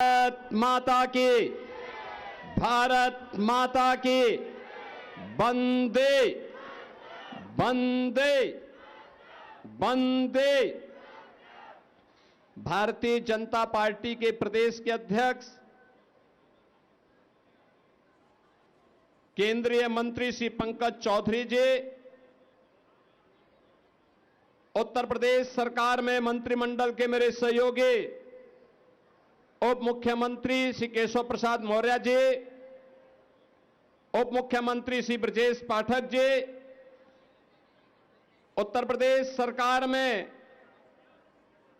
भारत माता की, भारत माता की, वंदे वंदे वंदे। भारतीय जनता पार्टी के प्रदेश के अध्यक्ष केंद्रीय मंत्री श्री पंकज चौधरी जी, उत्तर प्रदेश सरकार में मंत्रिमंडल के मेरे सहयोगी उप मुख्यमंत्री श्री केशव प्रसाद मौर्य जी, उप मुख्यमंत्री श्री ब्रजेश पाठक जी, उत्तर प्रदेश सरकार में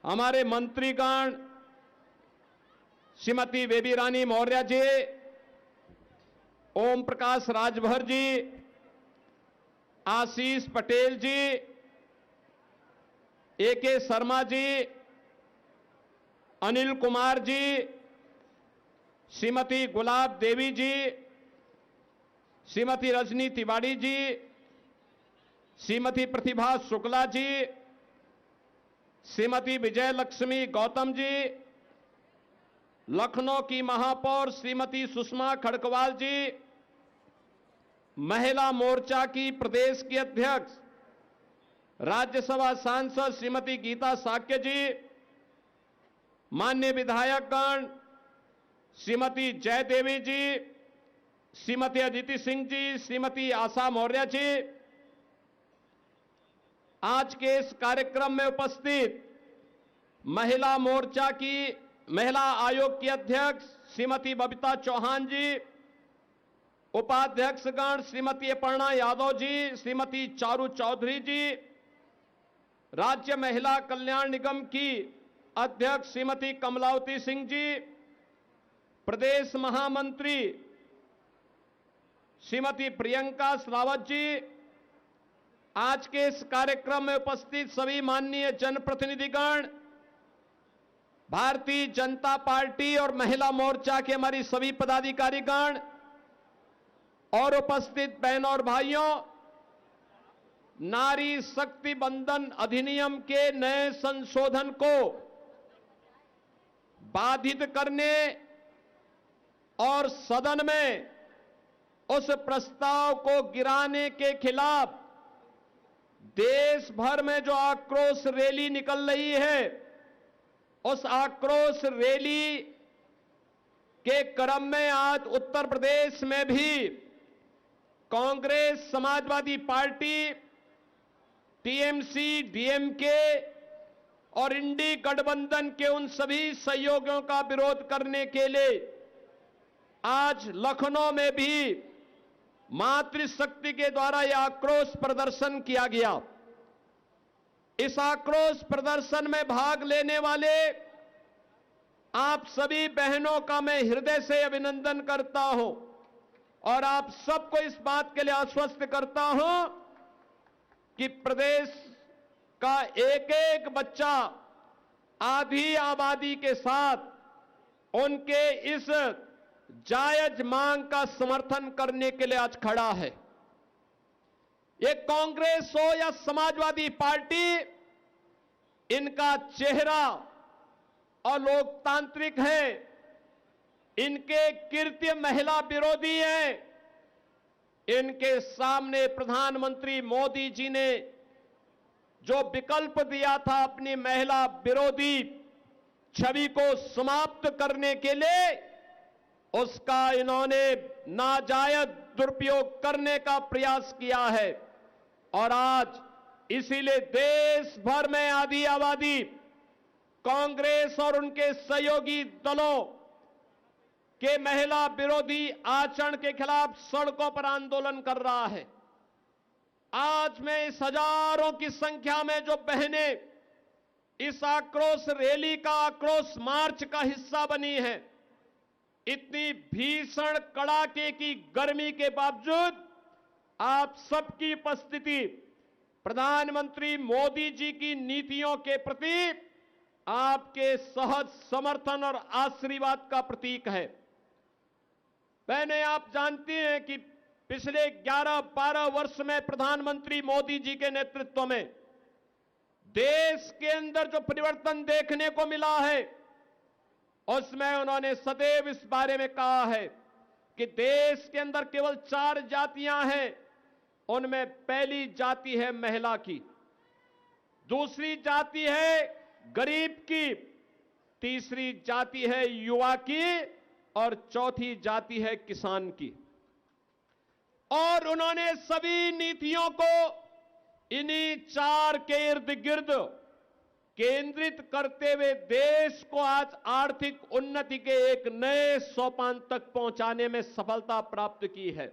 हमारे मंत्रीगण श्रीमती बेबी रानी मौर्य जी, ओम प्रकाश राजभर जी, आशीष पटेल जी, ए.के. शर्मा जी, अनिल कुमार जी, श्रीमती गुलाब देवी जी, श्रीमती रजनी तिवारी जी, श्रीमती प्रतिभा शुक्ला जी, श्रीमती विजय लक्ष्मी गौतम जी, लखनऊ की महापौर श्रीमती सुषमा खड़कवाल जी, महिला मोर्चा की प्रदेश की अध्यक्ष राज्यसभा सांसद श्रीमती गीता साक्य जी, माननीय विधायकगण श्रीमती जयदेवी जी, श्रीमती अदिति सिंह जी, श्रीमती आशा मौर्य जी, आज के इस कार्यक्रम में उपस्थित महिला मोर्चा की महिला आयोग की अध्यक्ष श्रीमती बबीता चौहान जी, उपाध्यक्षगण श्रीमती अपर्णा यादव जी, श्रीमती चारू चौधरी जी, राज्य महिला कल्याण निगम की अध्यक्ष श्रीमती कमलावती सिंह जी, प्रदेश महामंत्री श्रीमती प्रियंका श्रावत जी, आज के इस कार्यक्रम में उपस्थित सभी माननीय जनप्रतिनिधिगण, भारतीय जनता पार्टी और महिला मोर्चा के हमारी सभी पदाधिकारीगण और उपस्थित बहनों और भाइयों, नारी शक्ति बंधन अधिनियम के नए संशोधन को बाधित करने और सदन में उस प्रस्ताव को गिराने के खिलाफ देश भर में जो आक्रोश रैली निकल रही है, उस आक्रोश रैली के क्रम में आज उत्तर प्रदेश में भी Congress, Samajwadi party, TMC, DMK और इंडी गठबंधन के उन सभी सहयोगियों का विरोध करने के लिए आज लखनऊ में भी मातृशक्ति के द्वारा यह आक्रोश प्रदर्शन किया गया। इस आक्रोश प्रदर्शन में भाग लेने वाले आप सभी बहनों का मैं हृदय से अभिनंदन करता हूं और आप सबको इस बात के लिए आश्वस्त करता हूं कि प्रदेश का एक एक बच्चा आधी आबादी के साथ उनके इस जायज मांग का समर्थन करने के लिए आज खड़ा है। ये कांग्रेस हो या समाजवादी पार्टी, इनका चेहरा और लोकतांत्रिक है, इनके कृत्य महिला विरोधी है। इनके सामने प्रधानमंत्री मोदी जी ने जो विकल्प दिया था अपनी महिला विरोधी छवि को समाप्त करने के लिए, उसका इन्होंने नाजायज दुरुपयोग करने का प्रयास किया है और आज इसीलिए देश भर में आधी आबादी कांग्रेस और उनके सहयोगी दलों के महिला विरोधी आचरण के खिलाफ सड़कों पर आंदोलन कर रहा है। आज मैं इस हजारों की संख्या में जो बहनें इस आक्रोश रैली का, आक्रोश मार्च का हिस्सा बनी है, इतनी भीषण कड़ाके की गर्मी के बावजूद आप सबकी उपस्थिति प्रधानमंत्री मोदी जी की नीतियों के प्रति आपके सहज समर्थन और आशीर्वाद का प्रतीक है। बहनें, आप जानती हैं कि पिछले 11-12 वर्ष में प्रधानमंत्री मोदी जी के नेतृत्व में देश के अंदर जो परिवर्तन देखने को मिला है, उसमें उन्होंने सदैव इस बारे में कहा है कि देश के अंदर केवल 4 जातियां हैं। उनमें पहली जाति है महिला की, दूसरी जाति है गरीब की, तीसरी जाति है युवा की और चौथी जाति है किसान की। और उन्होंने सभी नीतियों को इन्हीं 4 के इर्द गिर्द केंद्रित करते हुए देश को आज आर्थिक उन्नति के एक नए सोपान तक पहुंचाने में सफलता प्राप्त की है।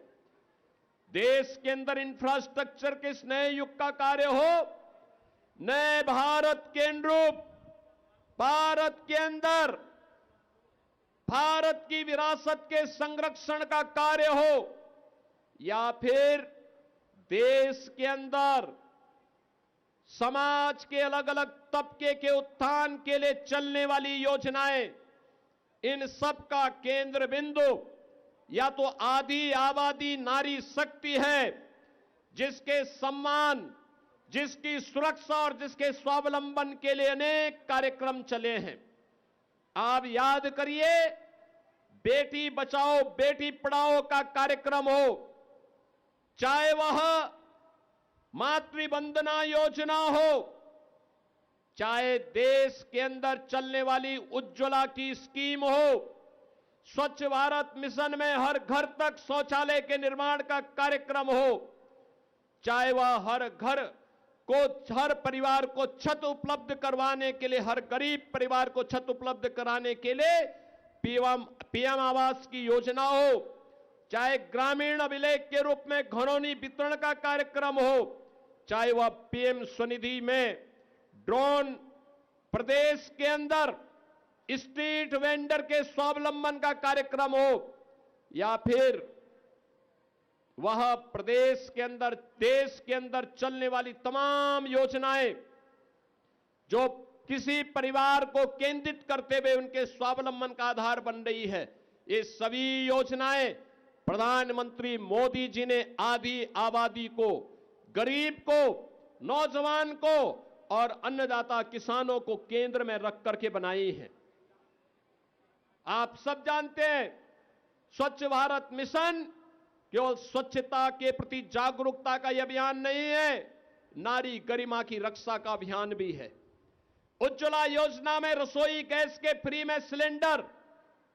देश के अंदर इंफ्रास्ट्रक्चर के इस नए युग का कार्य हो, नए भारत के अनुरूप भारत के अंदर भारत की विरासत के संरक्षण का कार्य हो, या फिर देश के अंदर समाज के अलग अलग तबके के उत्थान के लिए चलने वाली योजनाएं, इन सब का केंद्र बिंदु या तो आदि आबादी नारी शक्ति है, जिसके सम्मान, जिसकी सुरक्षा और जिसके स्वावलंबन के लिए अनेक कार्यक्रम चले हैं। आप याद करिए, बेटी बचाओ बेटी पढ़ाओ का कार्यक्रम हो, चाहे वह मातृ वंदना योजना हो, चाहे देश के अंदर चलने वाली उज्ज्वला की स्कीम हो, स्वच्छ भारत मिशन में हर घर तक शौचालय के निर्माण का कार्यक्रम हो, चाहे वह हर परिवार को छत उपलब्ध करवाने के लिए, हर गरीब परिवार को छत उपलब्ध कराने के लिए पीएम आवास की योजना हो, चाहे ग्रामीण अभिलेख के रूप में घरौनी वितरण का कार्यक्रम हो, चाहे वह पीएम स्वनिधि में ड्रोन प्रदेश के अंदर स्ट्रीट वेंडर के स्वावलंबन का कार्यक्रम हो, या फिर वह प्रदेश के अंदर देश के अंदर चलने वाली तमाम योजनाएं जो किसी परिवार को केंद्रित करते हुए उनके स्वावलंबन का आधार बन रही है, ये सभी योजनाएं प्रधानमंत्री मोदी जी ने आधी आबादी को, गरीब को, नौजवान को और अन्नदाता किसानों को केंद्र में रख करके बनाई है। आप सब जानते हैं, स्वच्छ भारत मिशन केवल स्वच्छता के प्रति जागरूकता का यह अभियान नहीं है, नारी गरिमा की रक्षा का अभियान भी है। उज्ज्वला योजना में रसोई गैस के फ्री में सिलेंडर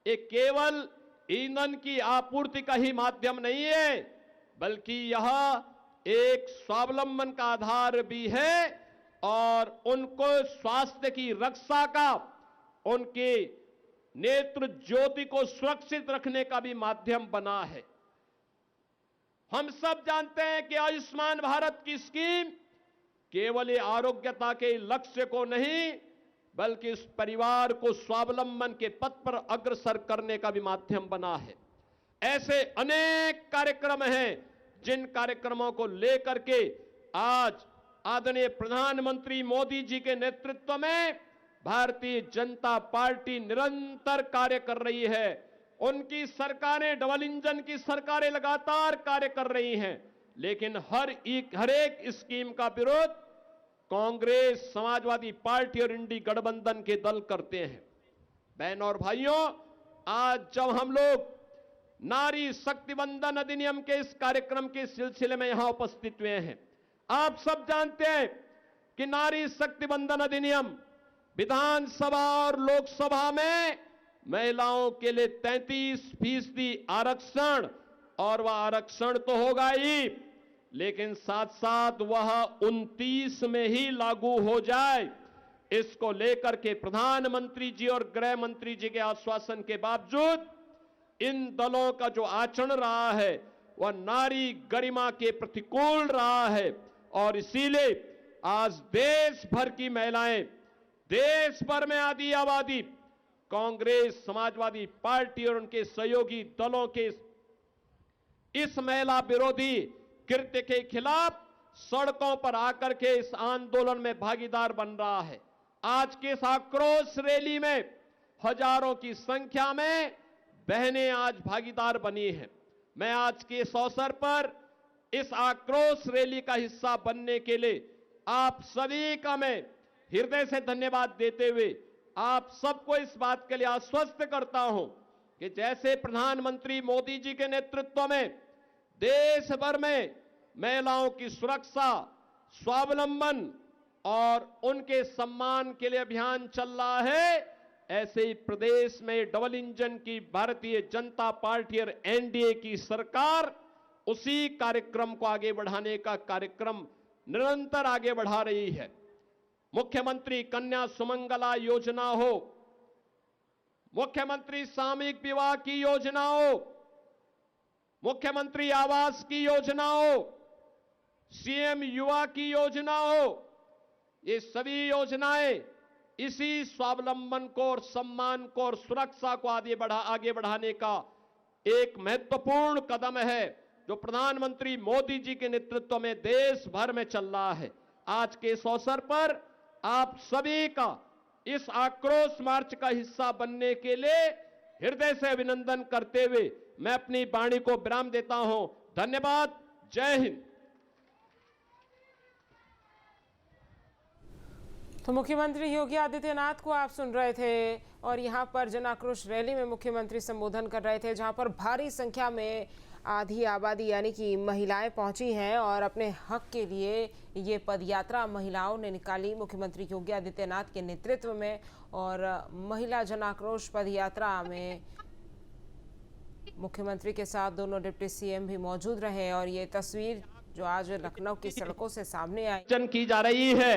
एक केवल ईंधन की आपूर्ति का ही माध्यम नहीं है, बल्कि यह एक स्वावलंबन का आधार भी है और उनको स्वास्थ्य की रक्षा का, उनके नेत्र ज्योति को सुरक्षित रखने का भी माध्यम बना है। हम सब जानते हैं कि आयुष्मान भारत की स्कीम केवल ये आरोग्यता के लक्ष्य को नहीं, बल्कि उस परिवार को स्वावलंबन के पथ पर अग्रसर करने का भी माध्यम बना है। ऐसे अनेक कार्यक्रम हैं जिन कार्यक्रमों को लेकर के आज आदरणीय प्रधानमंत्री मोदी जी के नेतृत्व में भारतीय जनता पार्टी निरंतर कार्य कर रही है। उनकी सरकारें, डबल इंजन की सरकारें लगातार कार्य कर रही हैं, लेकिन हर एक स्कीम का विरोध कांग्रेस, समाजवादी पार्टी और इंडी गठबंधन के दल करते हैं। बहनों और भाइयों, आज जब हम लोग नारी शक्ति वंदन अधिनियम के इस कार्यक्रम के सिलसिले में यहां उपस्थित हुए हैं, आप सब जानते हैं कि नारी शक्ति वंदन अधिनियम विधानसभा और लोकसभा में महिलाओं के लिए 33% आरक्षण, और वह आरक्षण तो होगा ही, लेकिन साथ साथ वह 29 में ही लागू हो जाए, इसको लेकर के प्रधानमंत्री जी और गृह मंत्री जी के आश्वासन के बावजूद इन दलों का जो आचरण रहा है वह नारी गरिमा के प्रतिकूल रहा है। और इसीलिए आज देश भर की महिलाएं, देश भर में आधी आबादी कांग्रेस, समाजवादी पार्टी और उनके सहयोगी दलों के इस महिला विरोधी कृत्य के खिलाफ सड़कों पर आकर के इस आंदोलन में भागीदार बन रहा है। आज के इस आक्रोश रैली में हजारों की संख्या में बहनें आज भागीदार बनी हैं। मैं आज के इस अवसर पर इस आक्रोश रैली का हिस्सा बनने के लिए आप सभी का मैं हृदय से धन्यवाद देते हुए आप सबको इस बात के लिए आश्वस्त करता हूं कि जैसे प्रधानमंत्री मोदी जी के नेतृत्व में देश भर में महिलाओं की सुरक्षा, स्वावलंबन और उनके सम्मान के लिए अभियान चल रहा है, ऐसे ही प्रदेश में डबल इंजन की भारतीय जनता पार्टी और एनडीए की सरकार उसी कार्यक्रम को आगे बढ़ाने का कार्यक्रम निरंतर आगे बढ़ा रही है। मुख्यमंत्री कन्या सुमंगला योजना हो, मुख्यमंत्री सामूहिक विवाह की योजना हो, मुख्यमंत्री आवास की योजना हो, सीएम युवा की योजना हो, ये सभी योजनाएं इसी स्वावलंबन को और सम्मान को और सुरक्षा को आगे बढ़ाने का एक महत्वपूर्ण कदम है जो प्रधानमंत्री मोदी जी के नेतृत्व में देश भर में चल रहा है। आज के इस अवसर पर आप सभी का इस आक्रोश मार्च का हिस्सा बनने के लिए हृदय से अभिनंदन करते हुए मैं अपनी वाणी को विराम देता हूं। धन्यवाद। जय हिंद। तो मुख्यमंत्री योगी आदित्यनाथ को आप सुन रहे थे और यहाँ पर जन आक्रोश रैली में मुख्यमंत्री संबोधन कर रहे थे, जहाँ पर भारी संख्या में आधी आबादी यानी कि महिलाएं पहुंची हैं और अपने हक के लिए ये पदयात्रा महिलाओं ने निकाली मुख्यमंत्री योगी आदित्यनाथ के नेतृत्व में। और महिला जन आक्रोश पदयात्रा में मुख्यमंत्री के साथ दोनों डिप्टी सीएम भी मौजूद रहे और ये तस्वीर जो आज लखनऊ की सड़कों से सामने आई की जा रही है,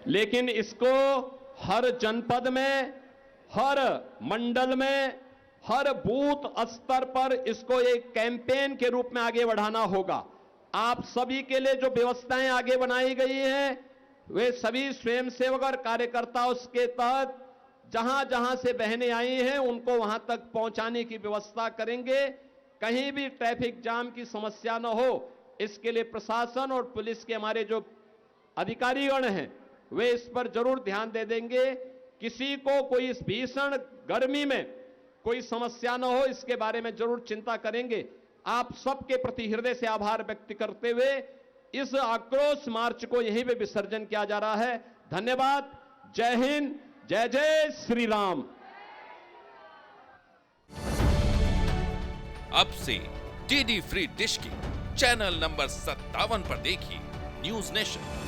लेकिन इसको हर जनपद में, हर मंडल में, हर बूथ स्तर पर इसको एक कैंपेन के रूप में आगे बढ़ाना होगा। आप सभी के लिए जो व्यवस्थाएं आगे बनाई गई हैं, वे सभी स्वयंसेवक और कार्यकर्ता उसके तहत जहां जहां से बहनें आई हैं उनको वहां तक पहुंचाने की व्यवस्था करेंगे। कहीं भी ट्रैफिक जाम की समस्या न हो, इसके लिए प्रशासन और पुलिस के हमारे जो अधिकारीगण हैं वे इस पर जरूर ध्यान दे देंगे। किसी को कोई इस भीषण गर्मी में कोई समस्या न हो, इसके बारे में जरूर चिंता करेंगे। आप सबके प्रति हृदय से आभार व्यक्त करते हुए इस आक्रोश मार्च को यहीं पे विसर्जन किया जा रहा है। धन्यवाद। जय हिंद। जय जय श्री राम। अब से डीडी फ्री डिश की चैनल नंबर 57 पर देखिए न्यूज नेशन।